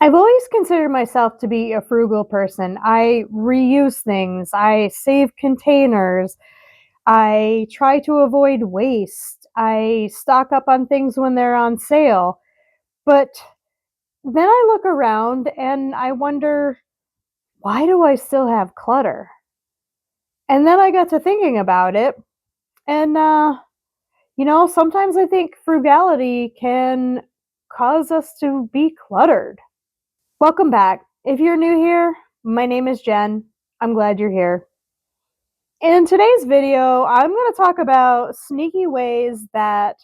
I've always considered myself to be a frugal person. I reuse things, I save containers, I try to avoid waste, I stock up on things when they're on sale. But then I look around and I wonder, why do I still have clutter? And then I got to thinking about it, and sometimes I think frugality can cause us to be cluttered. Welcome back. If you're new here, my name is Jen. I'm glad you're here. In today's video, I'm going to talk about sneaky ways that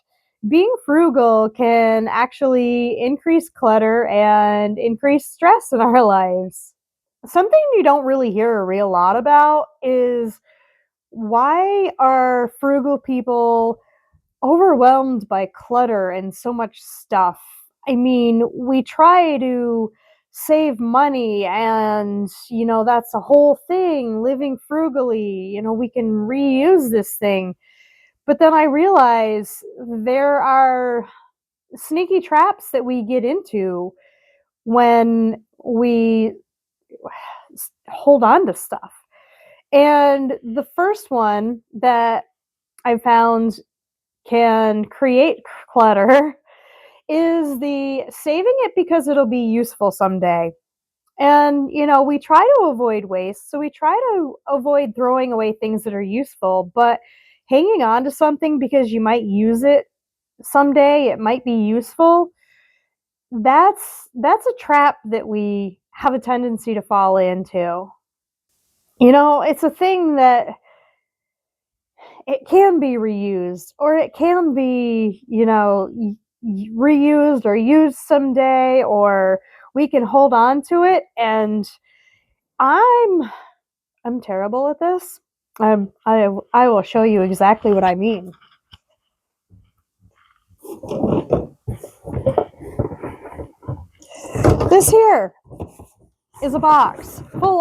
being frugal can actually increase clutter and increase stress in our lives. Something you don't really hear a real lot about is, why are frugal people overwhelmed by clutter and so much stuff? I mean, we try to save money, and that's a whole thing, living frugally, we can reuse this thing. But then I realize there are sneaky traps that we get into when we hold on to stuff. And the first one that I found can create clutter is the saving it because it'll be useful someday. And, we try to avoid waste. So we try to avoid throwing away things that are useful, but hanging on to something because you might use it someday, it might be useful. That's a trap that we have a tendency to fall into. It's a thing that it can be reused, or it can be, reused or used someday, or we can hold on to it. And I'm terrible at this. I will show you exactly what I mean. This here is a box full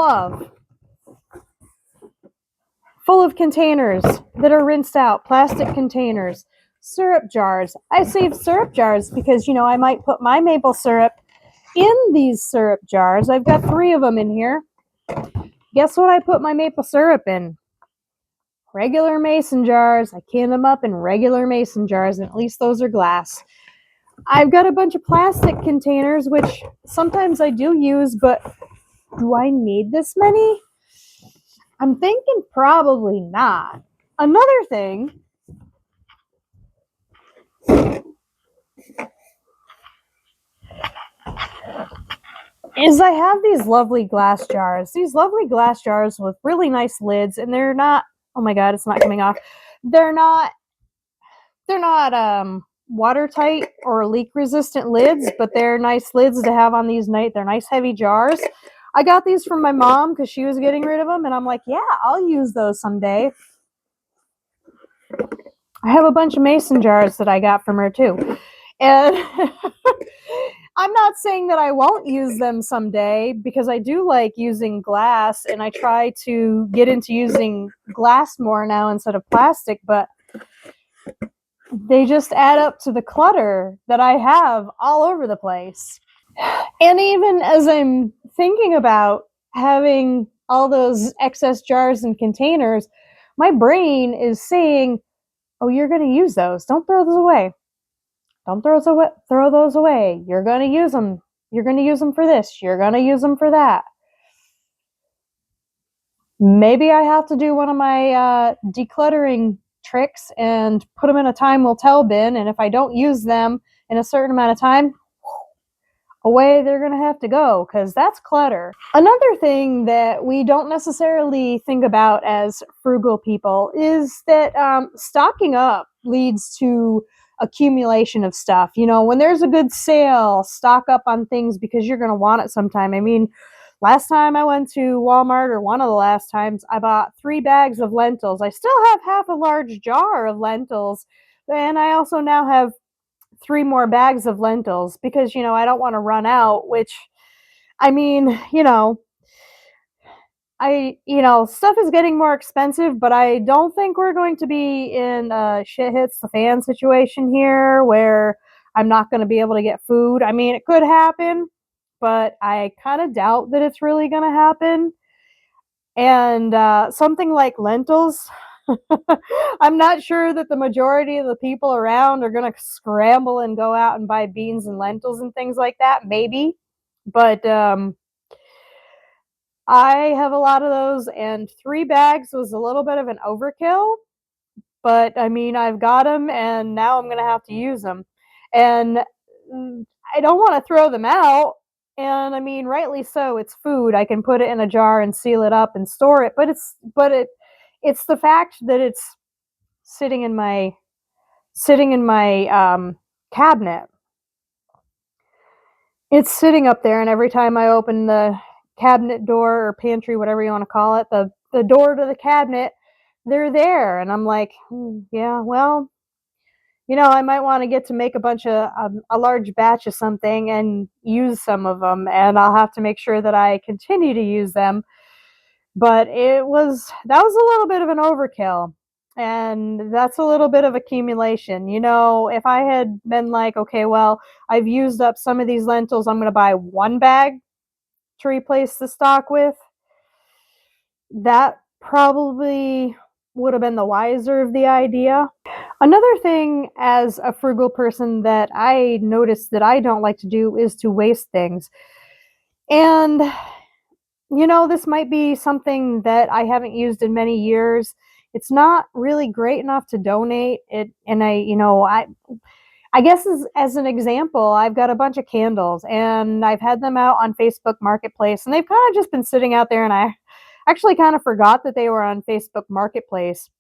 of containers that are rinsed out, plastic containers, syrup jars. I save syrup jars because, I might put my maple syrup in these syrup jars. I've got 3 of them in here. Guess what I put my maple syrup in? Regular mason jars. I can them up in regular mason jars, and at least those are glass. I've got a bunch of plastic containers, which sometimes I do use, but do I need this many? I'm thinking probably not. Another thing is I have these lovely glass jars. These lovely glass jars with really nice lids, and they're not, oh my god, it's not coming off. They're not watertight or leak resistant lids, but they're nice lids to have on these they're nice heavy jars. I got these from my mom because she was getting rid of them, and I'm like, yeah, I'll use those someday. I have a bunch of mason jars that I got from her too. And I'm not saying that I won't use them someday, because I do like using glass, and I try to get into using glass more now instead of plastic, but they just add up to the clutter that I have all over the place. And even as I'm thinking about having all those excess jars and containers, my brain is saying, oh, you're going to use those. Don't throw those away. Don't throw those away. You're going to use them. You're going to use them for this. You're going to use them for that. Maybe I have to do one of my decluttering tricks and put them in a time will tell bin, and if I don't use them in a certain amount of time, away they're going to have to go, because that's clutter. Another thing that we don't necessarily think about as frugal people is that stocking up leads to accumulation of stuff. When there's a good sale, stock up on things because you're going to want it sometime. I mean, last time I went to Walmart, or one of the last times, I bought 3 bags of lentils. I still have half a large jar of lentils, and I also now have 3 more bags of lentils because, I don't want to run out, which, I mean, stuff is getting more expensive, but I don't think we're going to be in a shit hits the fan situation here where I'm not going to be able to get food. I mean, it could happen, but I kind of doubt that it's really going to happen. And something like lentils, I'm not sure that the majority of the people around are going to scramble and go out and buy beans and lentils and things like that. Maybe, but I have a lot of those, and 3 bags was a little bit of an overkill. But I mean, I've got them, and now I'm gonna have to use them, and I don't want to throw them out. And I mean, rightly so. It's food. I can put it in a jar and seal it up and store it. It's the fact that it's sitting in my cabinet. It's sitting up there, and every time I open the cabinet door or pantry, whatever you want to call it, the door to the cabinet, they're there, and I'm like, yeah, well, I might want to get to make a large batch of something and use some of them, and I'll have to make sure that I continue to use them. But that was a little bit of an overkill, and that's a little bit of accumulation. If I had been like, okay, well, I've used up some of these lentils, I'm going to buy 1 bag to replace the stock with. That probably would have been the wiser of the idea. Another thing as a frugal person that I notice that I don't like to do is to waste things. And this might be something that I haven't used in many years. It's not really great enough to donate it, and I guess as an example, I've got a bunch of candles, and I've had them out on Facebook Marketplace, and they've kind of just been sitting out there, and I actually kind of forgot that they were on Facebook Marketplace.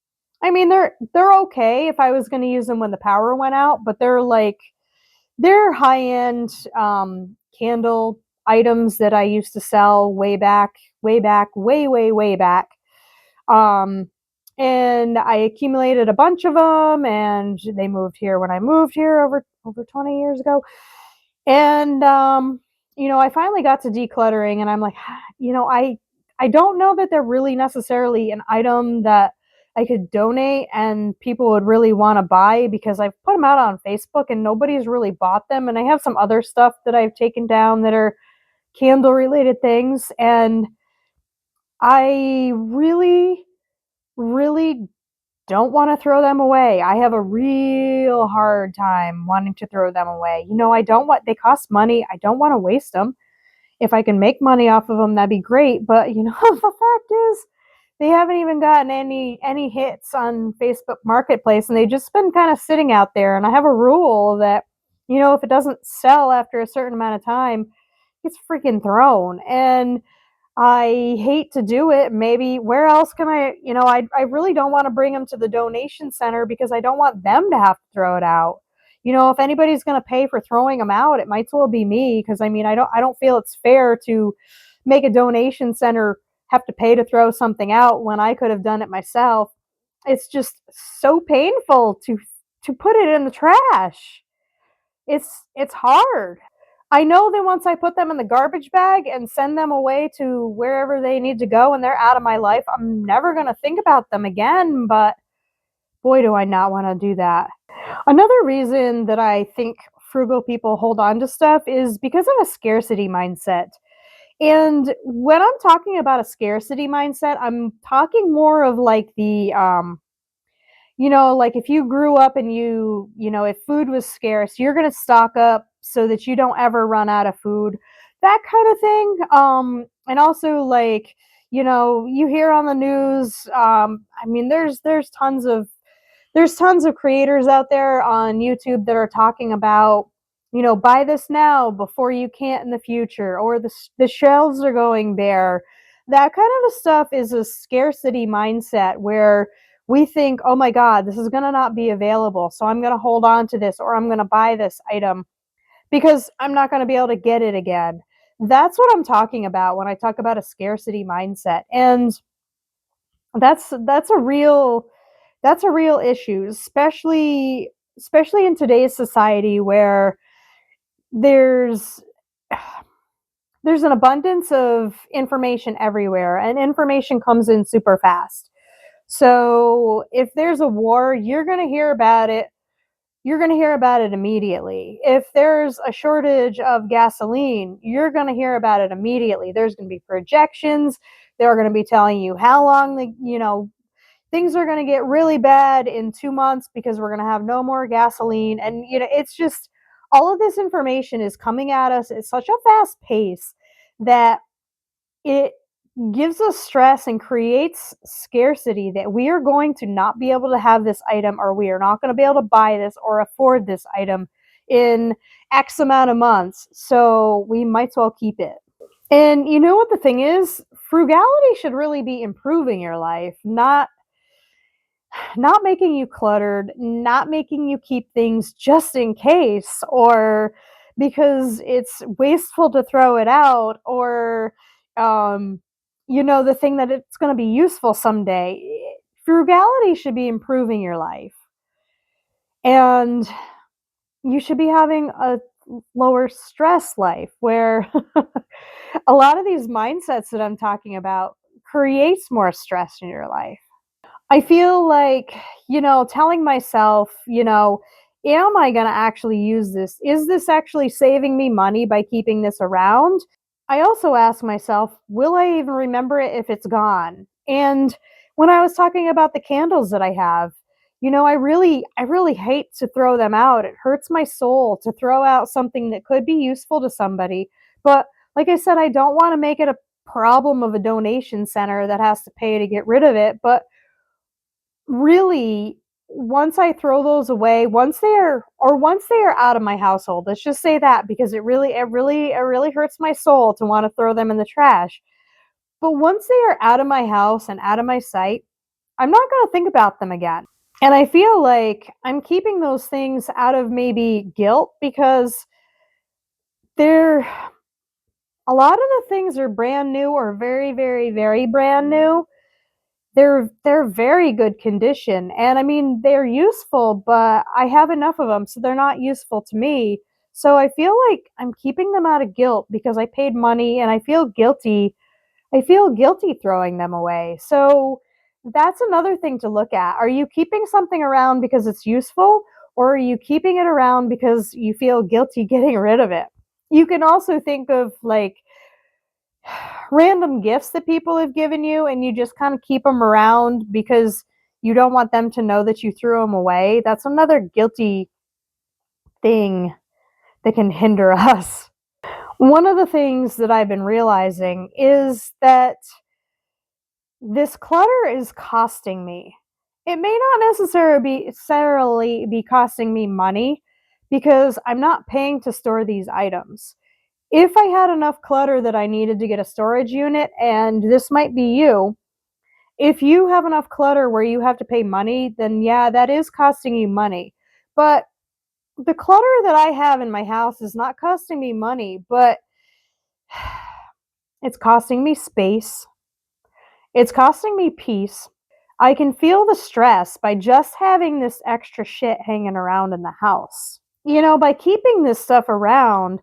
I mean, they're okay if I was going to use them when the power went out, but they're high-end candle items that I used to sell way back, way back. Um, and I accumulated a bunch of them, and they moved here when I moved here over 20 years ago. And I finally got to decluttering, and I'm like, I don't know that they're really necessarily an item that I could donate and people would really want to buy, because I've put them out on Facebook and nobody's really bought them. And I have some other stuff that I've taken down that are candle related things, and I really don't want to throw them away. I have a real hard time wanting to throw them away. I don't want, they cost money. I don't want to waste them. If I can make money off of them, that'd be great. But the fact is, they haven't even gotten any hits on Facebook Marketplace, and they've just been kind of sitting out there. And I have a rule that, if it doesn't sell after a certain amount of time, it's freaking thrown. And I hate to do it. Maybe where else can I really don't want to bring them to the donation center, because I don't want them to have to throw it out. If anybody's going to pay for throwing them out, it might as well be me, because I mean, I don't feel it's fair to make a donation center have to pay to throw something out when I could have done it myself. It's just so painful to put it in the trash. It's hard. I know that once I put them in the garbage bag and send them away to wherever they need to go and they're out of my life, I'm never going to think about them again, but boy, do I not want to do that. Another reason that I think frugal people hold on to stuff is because of a scarcity mindset. And when I'm talking about a scarcity mindset, I'm talking more of like like if you grew up and if food was scarce, you're going to stock up so that you don't ever run out of food, that kind of thing. And also, like, you hear on the news, I mean, there's tons of creators out there on YouTube that are talking about, buy this now before you can't in the future, or the shelves are going bare. That kind of stuff is a scarcity mindset where we think, oh my God, this is going to not be available, so I'm going to hold on to this, or I'm going to buy this item because I'm not going to be able to get it again. That's what I'm talking about when I talk about a scarcity mindset. And that's a real issue, especially in today's society where there's there's an abundance of information everywhere, and information comes in super fast. So if there's a war, you're going to hear about it you're going to hear about it immediately. If there's a shortage of gasoline, you're going to hear about it immediately. There's going to be projections. They're going to be telling you how long things are going to get really bad in 2 months because we're going to have no more gasoline. And, it's just all of this information is coming at us at such a fast pace that it gives us stress and creates scarcity that we are going to not be able to have this item, or we are not going to be able to buy this or afford this item in X amount of months. So we might as well keep it. And you know what the thing is? Frugality should really be improving your life, not making you cluttered, not making you keep things just in case, or because it's wasteful to throw it out, or the thing that it's going to be useful someday. Frugality should be improving your life, and you should be having a lower stress life where a lot of these mindsets that I'm talking about creates more stress in your life. I feel like, telling myself, am I going to actually use this? Is this actually saving me money by keeping this around? I also ask myself, will I even remember it if it's gone? And when I was talking about the candles that I have, I really hate to throw them out. It hurts my soul to throw out something that could be useful to somebody. But like I said, I don't want to make it a problem of a donation center that has to pay to get rid of it. But really, once I throw those away, once they are out of my household, let's just say that, because it really hurts my soul to want to throw them in the trash. But once they are out of my house and out of my sight, I'm not going to think about them again. And I feel like I'm keeping those things out of maybe guilt, because they're a lot of the things are brand new, or very, very, very brand new. They're very good condition, and I mean, they're useful, but I have enough of them, so they're not useful to me. So I feel like I'm keeping them out of guilt because I paid money, and I feel guilty throwing them away. So that's another thing to look at. Are you keeping something around because it's useful, or are you keeping it around because you feel guilty getting rid of it? You can also think of like random gifts that people have given you, and you just kind of keep them around because you don't want them to know that you threw them away. That's another guilty thing that can hinder us. One of the things that I've been realizing is that this clutter is costing me. It may not necessarily be costing me money, because I'm not paying to store these items. If I had enough clutter that I needed to get a storage unit, and this might be you, if you have enough clutter where you have to pay money, then yeah, that is costing you money. But the clutter that I have in my house is not costing me money, but it's costing me space. It's costing me peace. I can feel the stress by just having this extra shit hanging around in the house. By keeping this stuff around,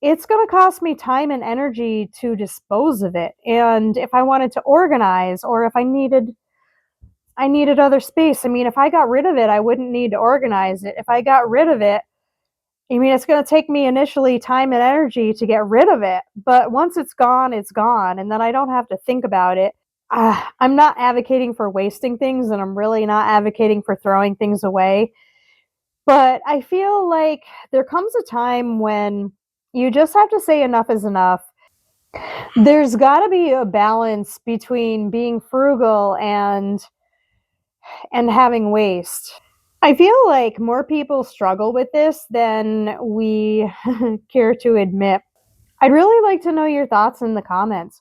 it's going to cost me time and energy to dispose of it. And if I wanted to organize, or if I needed other space. I mean, if I got rid of it, I wouldn't need to organize it. If I got rid of it, I mean, it's going to take me initially time and energy to get rid of it. But once it's gone, and then I don't have to think about it. I'm not advocating for wasting things, and I'm really not advocating for throwing things away. But I feel like there comes a time when you just have to say enough is enough. There's got to be a balance between being frugal and having waste. I feel like more people struggle with this than we care to admit. I'd really like to know your thoughts in the comments.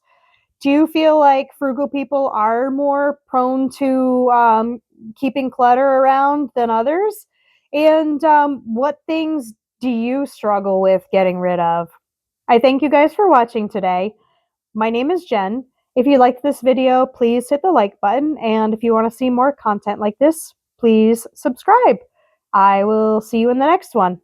Do you feel like frugal people are more prone to keeping clutter around than others? And what things do you struggle with getting rid of? I thank you guys for watching today. My name is Jen. If you liked this video, please hit the like button. And if you want to see more content like this, please subscribe. I will see you in the next one.